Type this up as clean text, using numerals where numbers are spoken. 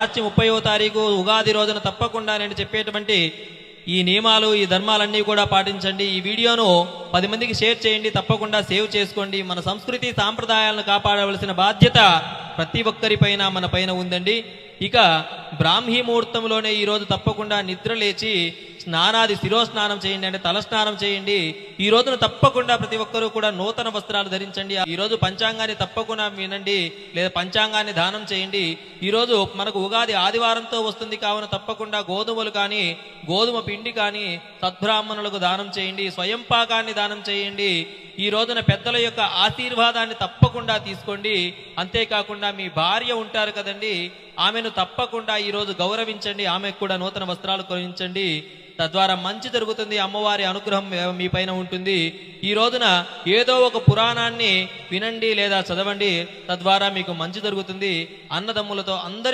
మార్చి 30వ తారీఖు ఉగాది రోజున తప్పకుండా నేను చెప్పేటువంటి ఈ నియమాలు ఈ ధర్మాలన్నీ కూడా పాటించండి. ఈ వీడియోను 10 మందికి షేర్ చేయండి. తప్పకుండా సేవ్ చేసుకోండి. మన సంస్కృతి సాంప్రదాయాలను కాపాడవలసిన బాధ్యత ప్రతి ఒక్కరిపైన మన పైన ఉందండి. ఇక బ్రాహ్మీ ముహూర్తంలోనే ఈరోజు తప్పకుండా నిద్ర లేచి శిరోస్నానం చేయండి, అంటే తల స్నానం చేయండి. ఈ రోజున తప్పకుండా ప్రతి ఒక్కరూ కూడా నూతన వస్త్రాలు ధరించండి. ఈ రోజు పంచాంగాన్ని తప్పకుండా వినండి, లేదా పంచాంగాన్ని దానం చేయండి. ఈ రోజు మనకు ఉగాది ఆదివారంతో వస్తుంది కావున తప్పకుండా గోధుమలు కానీ గోధుమ పిండి కానీ సద్బ్రాహ్మణులకు దానం చేయండి. స్వయం పాకాన్ని దానం చేయండి. ఈ రోజున పెద్దల యొక్క ఆశీర్వాదాన్ని తప్పకుండా తీసుకోండి. అంతేకాకుండా మీ భార్య ఉంటారు కదండి, ఆమెను తప్పకుండా ఈరోజు గౌరవించండి. ఆమెకు కూడా నూతన వస్త్రాలు కొనించండి. తద్వారా మంచి జరుగుతుంది. అమ్మవారి అనుగ్రహం మీ పైన ఉంటుంది. ఈ రోజున ఏదో ఒక పురాణాన్ని వినండి లేదా చదవండి. తద్వారా మీకు మంచి జరుగుతుంది. అన్నదమ్ములతో అందరి